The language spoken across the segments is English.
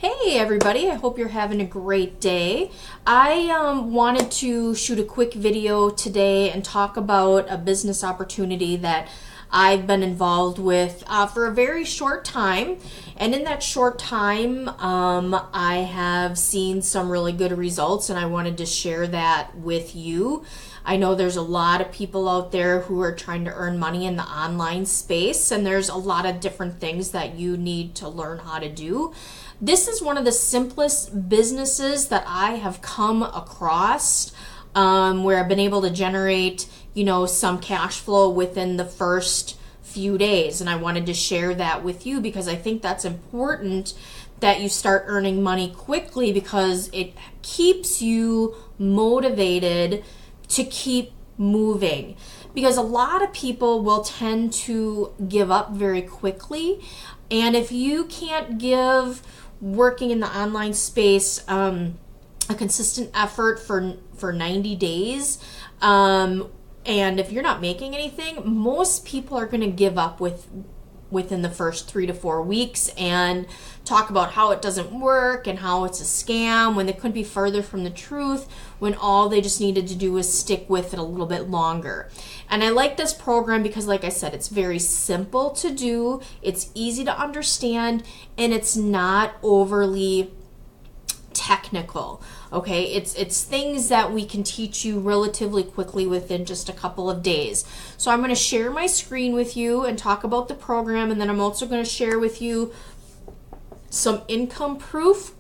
Hey everybody, I hope you're having a great day. I wanted to shoot a quick video today and talk about a business opportunity that I've been involved with for a very short time. And in that short time, I have seen some really good results, and I wanted to share that with you. I know there's a lot of people out there who are trying to earn money in the online space, and there's a lot of different things that you need to learn how to do. This is one of the simplest businesses that I have come across, where I've been able to generate, some cash flow within the first few days. And I wanted to share that with you because I think that's important that you start earning money quickly, because it keeps you motivated to keep moving. Because a lot of people will tend to give up very quickly. And if you can't give working in the online space a consistent effort for 90 days, and if you're not making anything, most people are going to give up within the first 3 to 4 weeks and talk about how it doesn't work and how it's a scam, when they couldn't be further from the truth, when all they just needed to do was stick with it a little bit longer. And I like this program because, like I said, it's very simple to do, it's easy to understand, and it's not overly technical. Okay, it's things that we can teach you relatively quickly within just a couple of days. So I'm going to share my screen with you and talk about the program, and then I'm also going to share with you some income proof,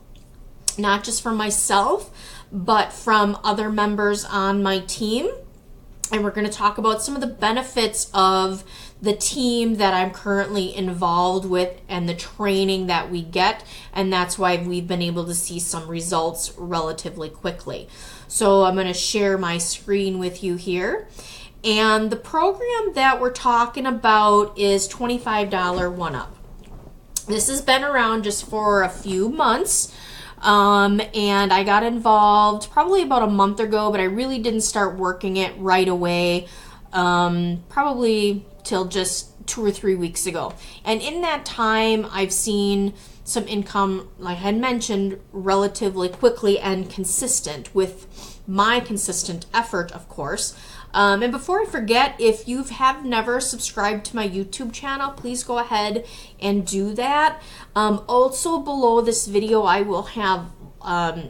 not just from myself, but from other members on my team. And we're going to talk about some of the benefits of the team that I'm currently involved with and the training that we get. And that's why we've been able to see some results relatively quickly. So I'm going to share my screen with you here. And the program that we're talking about is $25 one-up. This has been around just for a few months. And I got involved probably about a month ago, but I really didn't start working it right away, probably till just 2 or 3 weeks ago. And in that time, I've seen some income, like I had mentioned, relatively quickly and consistent with my consistent effort, of course. And before I forget, if you have never subscribed to my YouTube channel, please go ahead and do that. Also below this video, I will have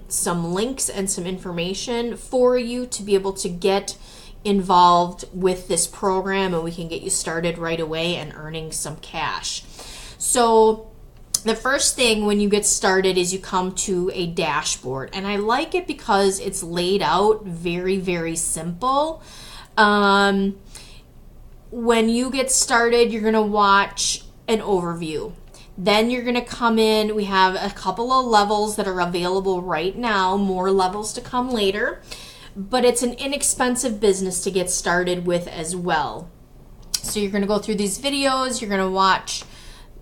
some links and some information for you to be able to get involved with this program, and we can get you started right away and earning some cash. So the first thing when you get started is you come to a dashboard, and I like it because it's laid out very, very simple. When you get started, you're going to watch an overview. Then you're going to come in. We have a couple of levels that are available right now, more levels to come later, but it's an inexpensive business to get started with as well. So you're going to go through these videos, you're going to watch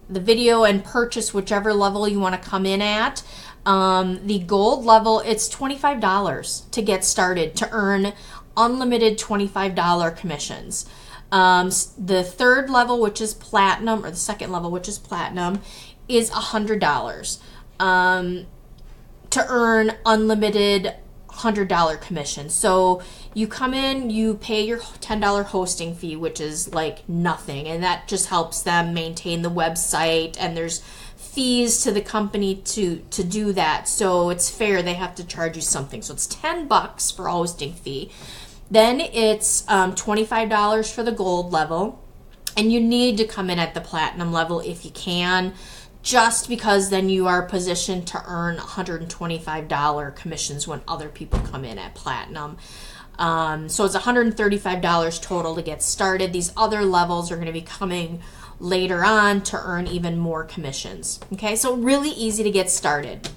the video and purchase whichever level you want to come in at. The gold level, it's $25 to get started, to earn unlimited $25 commissions. The third level, which is platinum, or the second level, which is platinum, is $100 to earn unlimited $100 commission. So you come in, you pay your $10 hosting fee, which is like nothing, and that just helps them maintain the website, and there's fees to the company to do that. So it's fair, they have to charge you something. So it's $10 for a hosting fee. Then it's $25 for the gold level, and you need to come in at the platinum level if you can, just because then you are positioned to earn $125 commissions when other people come in at platinum. So it's $135 total to get started. These other levels are going to be coming later on to earn even more commissions. Okay, so really easy to get started.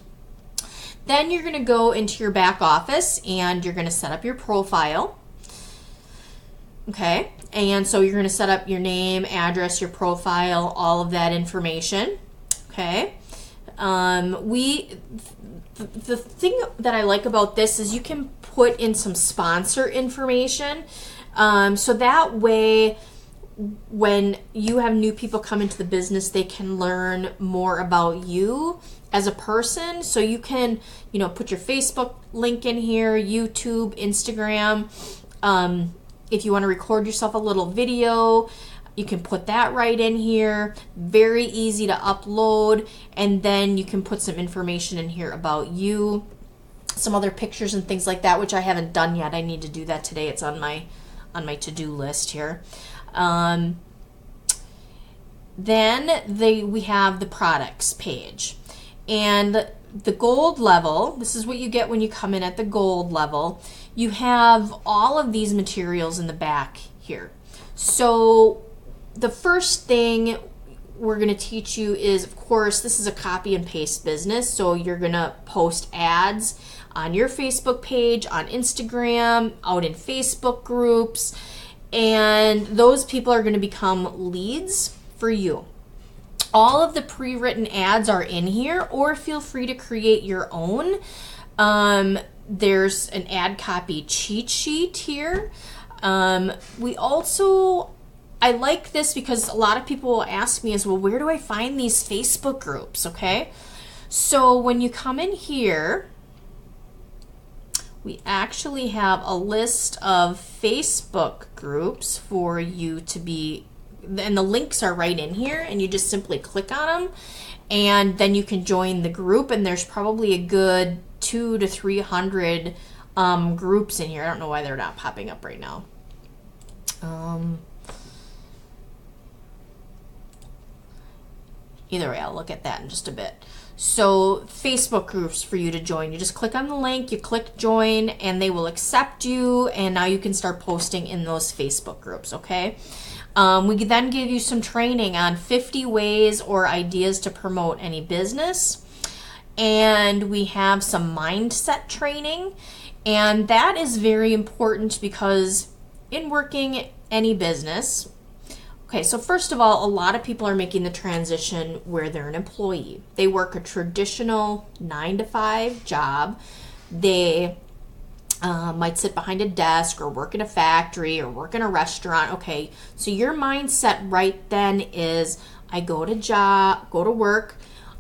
Then you're going to go into your back office and you're going to set up your profile. Okay, and so you're going to set up your name, address, your profile, all of that information. Okay, the thing that I like about this is you can put in some sponsor information, so that way when you have new people come into the business, they can learn more about you as a person. So you can, put your Facebook link in here, YouTube, Instagram. If you want to record yourself a little video, you can put that right in here. Very easy to upload. And then you can put some information in here about you, some other pictures and things like that, which I haven't done yet. I need to do that today. It's on my to-do list here. Then we have the products page. And the gold level, this is what you get when you come in at the gold level. You have all of these materials in the back here. So the first thing we're going to teach you is, of course, this is a copy and paste business. So you're going to post ads on your Facebook page, on Instagram, out in Facebook groups, and those people are going to become leads for you. All of the pre-written ads are in here, or feel free to create your own. There's an ad copy cheat sheet here. I like this because a lot of people will ask me well, where do I find these Facebook groups? Okay. So when you come in here, we actually have a list of Facebook groups for you to be, and the links are right in here, and you just simply click on them, and then you can join the group, and there's probably a good 200 to 300 groups in here. I don't know why they're not popping up right now. Either way, I'll look at that in just a bit. So Facebook groups for you to join. You just click on the link, you click join, and they will accept you, and now you can start posting in those Facebook groups, okay? We then give you some training on 50 ways or ideas to promote any business. And we have some mindset training. And that is very important because in working any business, okay, so first of all, a lot of people are making the transition where they're an employee. They work a traditional 9-to-5 job. They might sit behind a desk or work in a factory or work in a restaurant. Okay, so your mindset right then is, I go to work,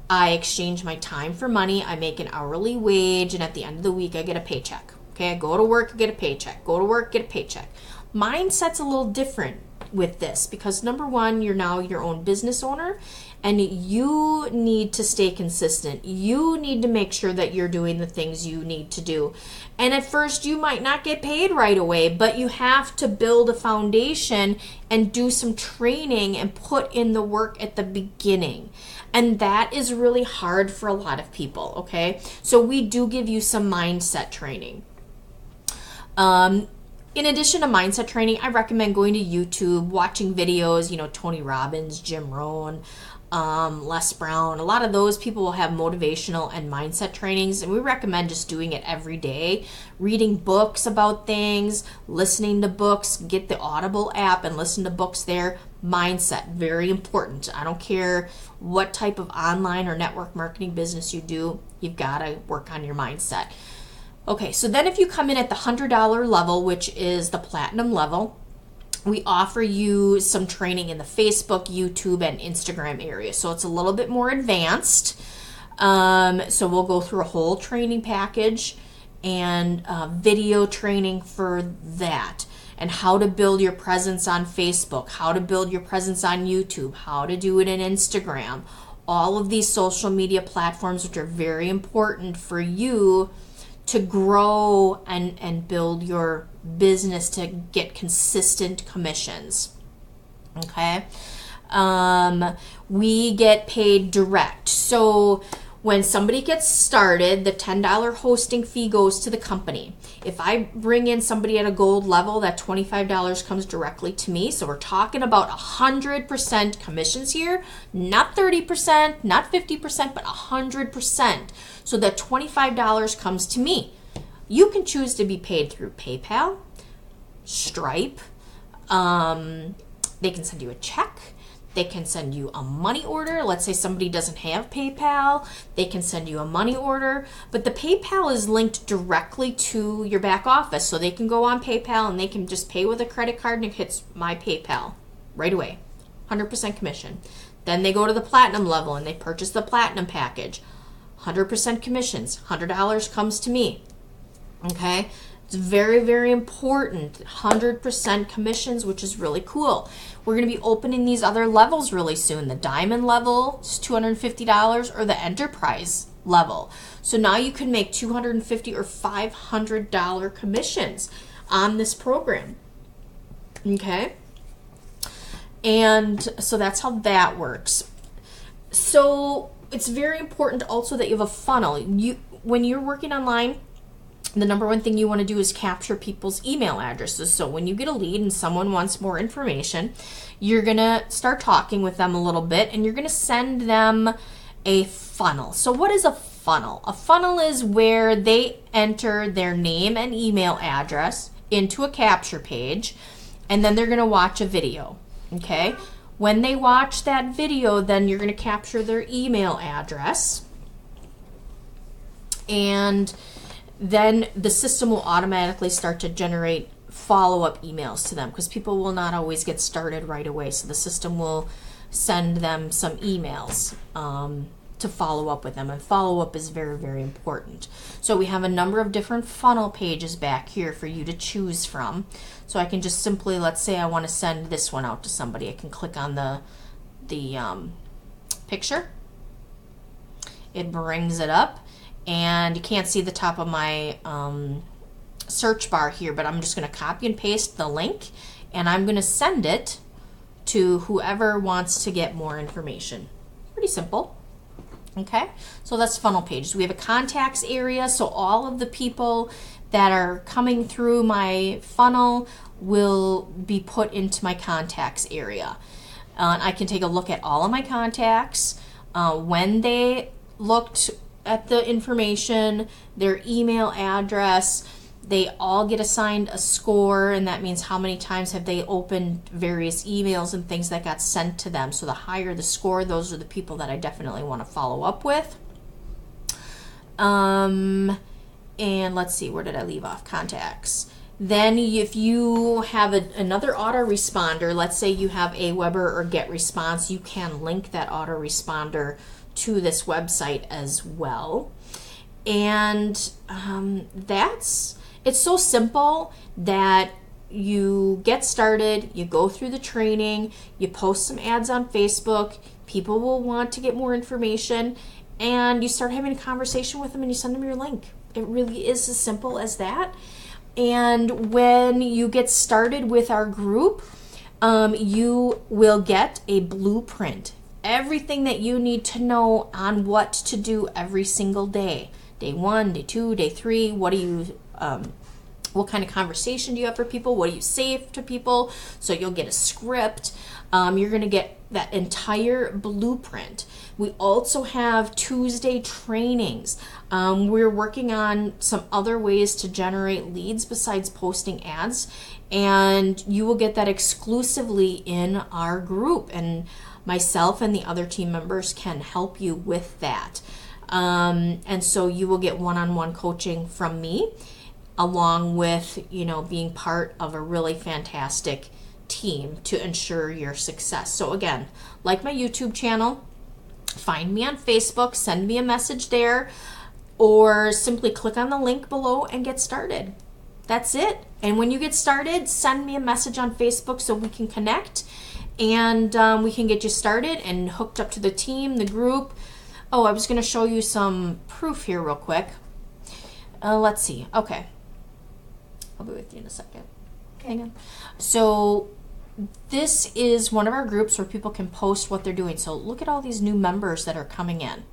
I exchange my time for money, I make an hourly wage, and at the end of the week, I get a paycheck. Okay, I go to work, get a paycheck. Go to work, get a paycheck. Mindset's a little different with this because number one, you're now your own business owner, and you need to stay consistent. You need to make sure that you're doing the things you need to do. And at first you might not get paid right away, but you have to build a foundation and do some training and put in the work at the beginning. And that is really hard for a lot of people, okay? So we do give you some mindset training. In addition to mindset training, I recommend going to YouTube, watching videos, Tony Robbins, Jim Rohn, Les Brown. A lot of those people will have motivational and mindset trainings, and we recommend just doing it every day. Reading books about things, listening to books, get the Audible app and listen to books there. Mindset, very important. I don't care what type of online or network marketing business you do, you've got to work on your mindset. Okay, so then if you come in at the $100 level, which is the platinum level, we offer you some training in the Facebook, YouTube, and Instagram area. So it's a little bit more advanced. So we'll go through a whole training package and video training for that, and how to build your presence on Facebook, how to build your presence on YouTube, how to do it in Instagram, all of these social media platforms, which are very important for you to grow and build your business to get consistent commissions. Okay. We get paid direct. So when somebody gets started, the $10 hosting fee goes to the company. If I bring in somebody at a gold level, that $25 comes directly to me. So we're talking about 100% commissions here, not 30%, not 50%, but 100%. So that $25 comes to me. You can choose to be paid through PayPal, Stripe. They can send you a check. They can send you a money order. Let's say somebody doesn't have PayPal. They can send you a money order. But the PayPal is linked directly to your back office. So they can go on PayPal and they can just pay with a credit card and it hits my PayPal. right away. 100% commission. Then they go to the platinum level and they purchase the platinum package. 100% commissions. $100 comes to me. Okay? It's very, very important. 100% commissions, which is really cool. We're going to be opening these other levels really soon. The diamond level is $250 or the enterprise level. So now you can make $250 or $500 commissions on this program. Okay? And so that's how that works. So it's very important also that you have a funnel. When you're working online, the number one thing you want to do is capture people's email addresses. So when you get a lead and someone wants more information, you're going to start talking with them a little bit and you're going to send them a funnel. So what is a funnel? A funnel is where they enter their name and email address into a capture page, and then they're going to watch a video. Okay? When they watch that video, then you're going to capture their email address, and then the system will automatically start to generate follow-up emails to them, because people will not always get started right away. So the system will send them some emails to follow up with them, and follow-up is very, very important. So we have a number of different funnel pages back here for you to choose from. So I can just simply, let's say I want to send this one out to somebody. I can click on the picture. It brings it up, and you can't see the top of my search bar here, but I'm just going to copy and paste the link, and I'm going to send it to whoever wants to get more information. Pretty simple. Okay, so that's funnel pages. We have a contacts area, so all of the people that are coming through my funnel will be put into my contacts area. I can take a look at all of my contacts, when they looked at the information, their email address. They all get assigned a score, and that means how many times have they opened various emails and things that got sent to them. So the higher the score, those are the people that I definitely want to follow up with. And let's see, where did I leave off? Contacts. Then if you have another autoresponder, let's say you have a Weber or GetResponse, you can link that autoresponder to this website as well. And it's so simple that you get started, you go through the training, you post some ads on Facebook, people will want to get more information, and you start having a conversation with them and you send them your link. It really is as simple as that. And when you get started with our group, you will get a blueprint. Everything that you need to know on what to do every single day. Day 1, day 2, day 3, what kind of conversation do you have for people? What do you say to people? So you'll get a script. You're going to get that entire blueprint. We also have Tuesday trainings. We're working on some other ways to generate leads besides posting ads, and you will get that exclusively in our group, and myself and the other team members can help you with that. And so you will get one-on-one coaching from me, along with, being part of a really fantastic team to ensure your success. So again, like my YouTube channel, find me on Facebook, send me a message there, or simply click on the link below and get started. That's it. And when you get started, send me a message on Facebook so we can connect, and we can get you started and hooked up to the team, the group. Oh, I was going to show you some proof here real quick. Let's see. Okay. I'll be with you in a second. Hang on. So this is one of our groups where people can post what they're doing. So look at all these new members that are coming in.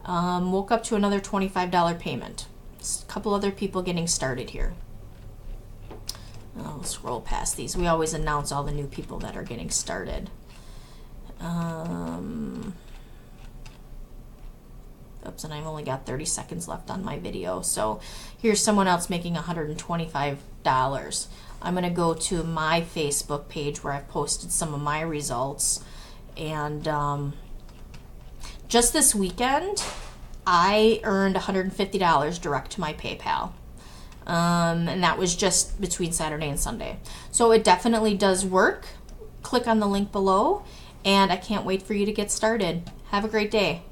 Woke up to another $25 payment. Just a couple other people getting started here. I'll scroll past these. We always announce all the new people that are getting started. Oops, and I've only got 30 seconds left on my video. So here's someone else making $125. I'm going to go to my Facebook page where I've posted some of my results. And just this weekend, I earned $150 direct to my PayPal. And that was just between Saturday and Sunday. So it definitely does work. click on the link below, and I can't wait for you to get started. Have a great day.